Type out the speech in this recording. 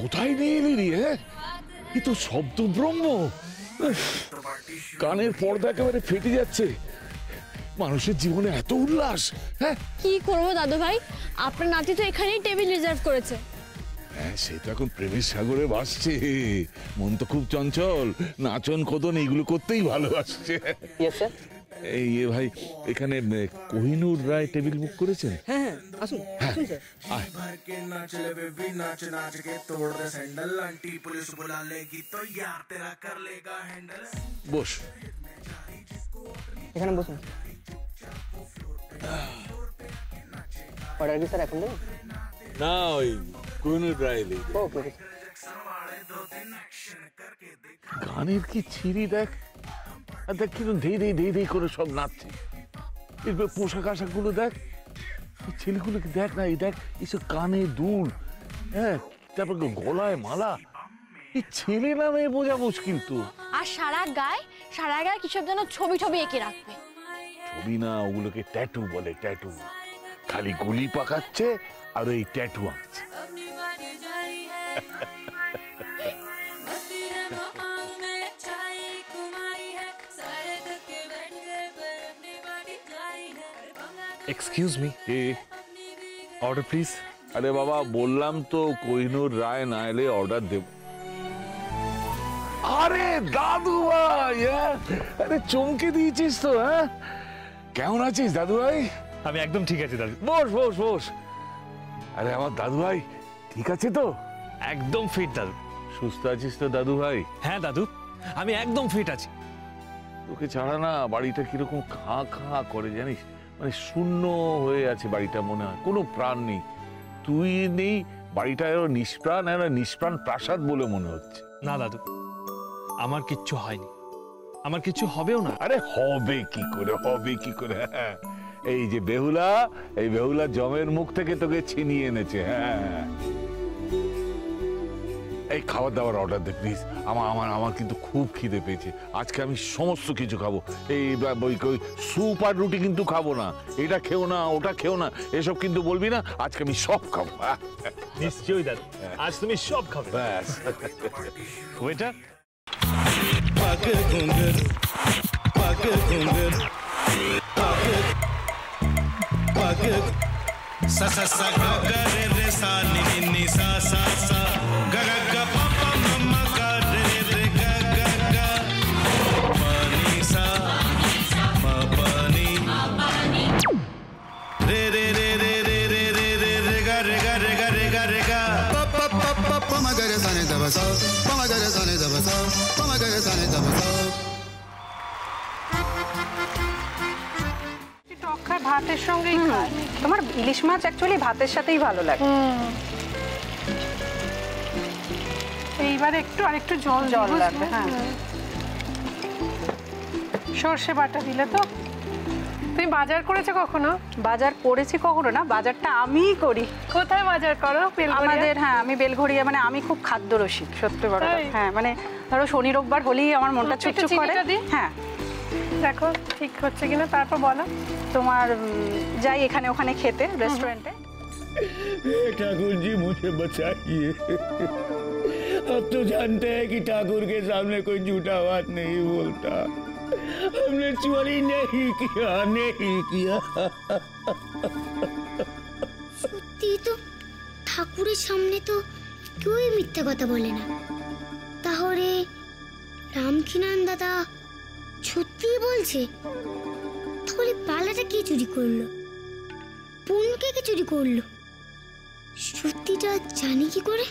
কোথায় নিয়ে এলি রে? এ তো শব্দ ব্রহ্ম, কানের পর্দা একেবারে ফেটে যাচ্ছে। মানুষের জীবনে এত উল্লাস! হ্যাঁ, কি করবো দাদু ভাই, আপনার নাতি তো এখানেই টেবিল রিজার্ভ করেছে। হ্যাঁ, সে তো এখন প্রেমের সাগরে ভাসছে। মন তো খুব চঞ্চল, নাচন কদন এইগুলো করতেই ভালোবাসছে। এই ভাই, এখানে কোহিনূর রায় টেবিল বুক করেছেন? হ্যাঁ হ্যাঁ, আসুন আসুন স্যার। বস, এখানে বসুন। অর্ডার কি স্যার এখন দেবো? না, ওই কোহিনূর রায়। ওকে। গানের কি ছিরি দেখ, আর দেখ কিরকম ধেই ধেই করে সব নাচছে। এরপর পোশাক আশাক গুলো দেখ, ছেলেগুলোকে দেখ না, এই দেখ এইসব কানে দুল, হ্যাঁ, তারপর গলায় মালা। এই ছেলে না মেয়ে বোঝা মুশকিল তো। আর সারা গায়ে কিসব যেন ছবি ছবি এঁকে রাখবে। ছবি না, ওগুলোকে ট্যাটু বলে, ট্যাটু। খালি গুলি পাকাচ্ছে আর এই ট্যাটু আঁকছে। Excuse me, order please. আরে বাবা, বললাম তো কোহিনূর রায় না এলে অর্ডার দেব। আরে দাদু ভাই, আরে চমকে দিয়েছিস তো। হ্যাঁ, কেমন আছিস দাদু ভাই? আমি একদম ঠিক আছি দাদু। বস বস বস। আরে আমার দাদু ভাই ঠিক আছে তো? একদম ফিট দাদু। সুস্থ আছিস তো দাদু ভাই? হ্যাঁ দাদু, আমি একদম ফিট আছি। তোকে ছাড়া না বাড়িটা কিরকম খা খা করে জানিস, মানে শূন্য হয়ে আছে বাড়িটা, মনে হয় কোনো প্রাণ নেই। তুই নেই, বাড়িটা নিষ্প্রাণ, নিষ্প্রাণ প্রাসাদ বলে মনে হচ্ছে। না দাদু, আমার কিচ্ছু হয়নি, আমার কিছু হবেও না। আরে হবে কি করে, হবে কি করে? হ্যাঁ, এই যে বেহুলা, এই বেহুলা জমের মুখ থেকে তোকে ছিনিয়ে এনেছে। হ্যাঁ, এই খাবার দাবার অর্ডার দে প্লিজ। আমার কিন্তু খুব খিদে পেয়েছে। আজকে আমি সমস্ত কিছু খাবো। এই স্যুপ আর রুটি কিন্তু খাবো না, এটা খেও না, ওটা খেও না, এসব কিন্তু বলবি না। আজকে আমি সব খাবো। নিশ্চয়ই দাদু, আজ তুমি সব খাবে। ব্যাস। Waiter. sa sa sa ga ga re re sa ni ni ni sa sa sa ga ga ga pa pa ma ma ga re re ga ga ga pa ni sa ma pa ni re re re re re re re re re ga re ga re ga re ga re ga pa pa pa pa pa ma ga re sa ni da ba sa pa ma ga re sa ni da ba sa pa ma ga re sa ni da ba sa ভাতের সঙ্গেই খায়। তোমার ইলিশ মাছ actually ভাতের সাথেই ভালো লাগে। এইবার আরেকটু জল লাগবে। হ্যাঁ, সর্ষে বাটা দিলে তো। তুমি বাজার করেছো কখনো? বাজার করেছি কখনো না, বাজারটা আমিই করি। কোথায় বাজার করো? আমাদের, হ্যাঁ, আমি বেলঘড়িয়া, মানে আমি খুব খাদ্য রসিক, সত্যি বড়। হ্যাঁ, মানে ধরো শনি রোববার হলেই আমার মনটা চুপচুপ করে। হ্যাঁ, দেখো ঠিক হচ্ছে কিনা, তারপর বলো। তোমার যাই এখানে ওখানে খেতে, रेस्टोरेंट है। ठाकुर जी मुझे बचाइए, अब तो जानते हैं कि ठाकुर के सामने कोई झूठा बात नहीं बोलता। हमने चोरी नहीं किया। সত্যি তো, ঠাকুরের সামনে তো কেউই মিথ্যা কথা বলে না। তাহলে রামকিনান দাদা সত্যি বলছে? তাহলে পালাটা কে চুরি করলো? পুনকে কে চুরি করলো? সত্যিটা জানি কি করে?